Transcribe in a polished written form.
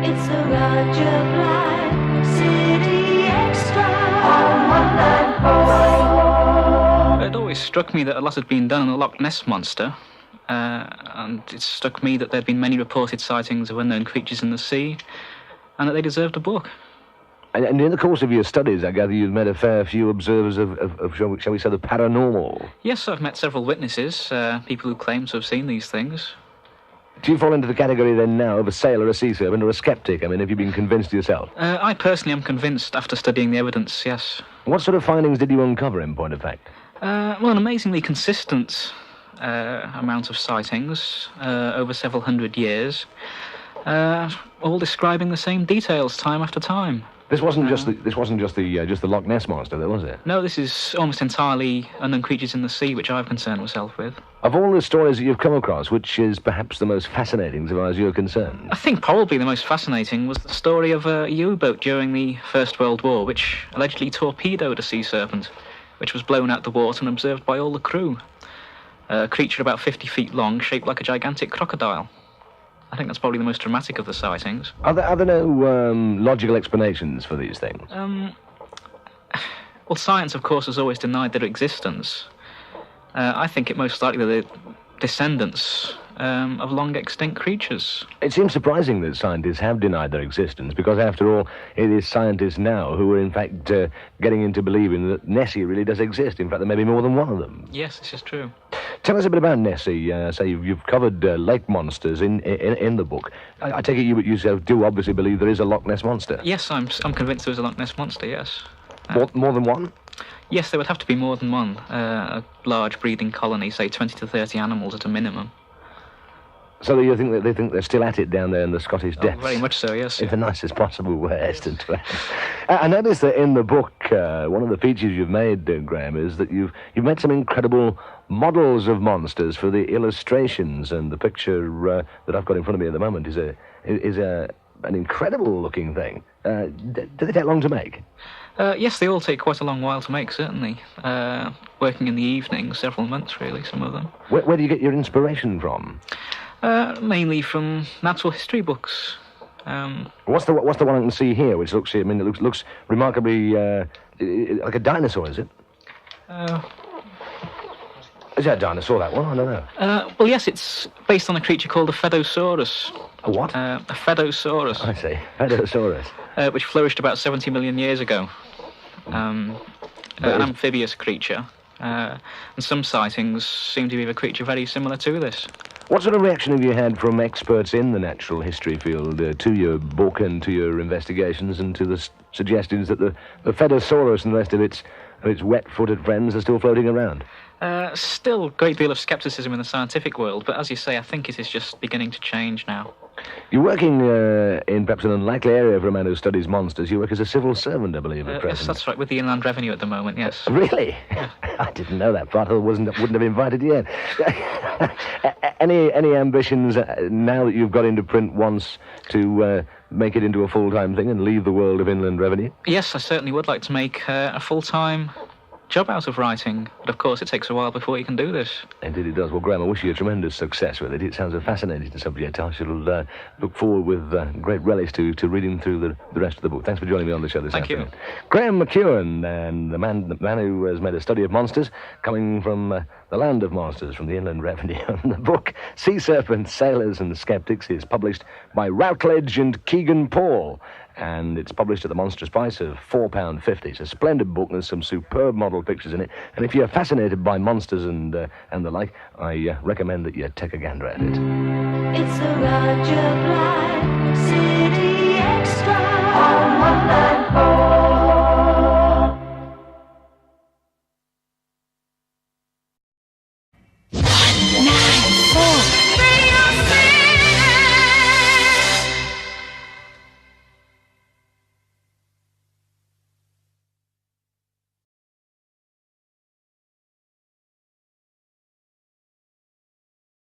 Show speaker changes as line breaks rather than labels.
It's the Roger Blythe City Extra on 194.
It always struck me that a lot had been done on the Loch Ness Monster, and it struck me that there had been many reported sightings of unknown creatures in the sea, and that they deserved a book.
And in the course of your studies, I gather you've met a fair few observers of shall we say, the paranormal.
Yes, I've met several witnesses, people who claim to have seen these things.
Do you fall into the category then now of a sailor, a sea serpent, or a skeptic? I mean, have you been convinced yourself?
I personally am convinced after studying the evidence, yes.
What sort of findings did you uncover, in point of fact?
Well, an amazingly consistent amount of sightings over several hundred years, all describing the same details time after time.
This wasn't just the Loch Ness Monster, though, was it?
No, this is almost entirely unknown creatures in the sea, which I've concerned myself with.
Of all the stories that you've come across, which is perhaps the most fascinating, as far as you're concerned?
I think probably the most fascinating was the story of a U-boat during the First World War, which allegedly torpedoed a sea serpent, which was blown out the water and observed by all the crew. A creature about 50 feet long, shaped like a gigantic crocodile. I think that's probably the most dramatic of the sightings.
Are there no logical explanations for these things?
Well, science, of course, has always denied their existence. I think it most likely they're the descendants of long-extinct creatures.
It seems surprising that scientists have denied their existence, because after all, it is scientists now who are in fact getting into believing that Nessie really does exist. In fact, there may be more than one of them.
Yes, this is true.
Tell us a bit about Nessie. Say you've covered lake monsters in the book. I take it you yourself do obviously believe there is a Loch Ness Monster.
Yes, I'm convinced there is a Loch Ness Monster, yes.
More than one?
Yes, there would have to be more than one. A large breeding colony, say 20 to 30 animals at a minimum.
So you think that they think they're still at it down there in the Scottish depths?
Very much so, yes.
In the nicest possible way, Eston. I noticed that in the book, one of the features you've made, Graham, is that you've made some incredible models of monsters for the illustrations, and the picture that I've got in front of me at the moment is an incredible-looking thing. Do they take long to make?
Yes, they all take quite a long while to make, certainly. Working in the evening, several months, really, some of them.
Where do you get your inspiration from?
Mainly from natural history books.
What's the one I can see here, which looks remarkably like a dinosaur, is it? Is that a dinosaur, that one? I don't know.
Well, yes, it's based on a creature called a Fedosaurus.
A what?
A Fedosaurus.
I see. Fedosaurus.
Which flourished about 70 million years ago. An amphibious creature. And some sightings seem to be of a creature very similar to this.
What sort of reaction have you had from experts in the natural history field to your book and to your investigations and to the suggestions that the Fedosaurus and the rest of its wet-footed friends are still floating around?
Still a great deal of scepticism in the scientific world, but as you say, I think it is just beginning to change now.
You're working in perhaps an unlikely area for a man who studies monsters. You work as a civil servant, I believe, at present.
Yes, that's right, with the Inland Revenue at the moment, yes.
Really? Yeah. I didn't know that part. I wouldn't have invited you in. Any ambitions now that you've got into print once to make it into a full-time thing and leave the world of Inland Revenue?
Yes, I certainly would like to make a full-time job out of writing, but of course it takes a while before you can do this.
Indeed it does. Well, Graham, I wish you tremendous success with it. It sounds a fascinating subject. I shall look forward with great relish to reading through the rest of the book. Thanks for joining me on the show this afternoon.
Thank you.
Graham McEwan, and the man who has made a study of monsters, coming from the land of monsters, from the Inland Revenue. And the book, Sea Serpents, Sailors and Skeptics, is published by Routledge and Keegan Paul. And it's published at the monstrous price of £4.50. It's a splendid book. There's some superb model pictures in it. And if you're fascinated by monsters and the like, I recommend that you take a gander at it.
It's the Roger Blythe City Extra on 194.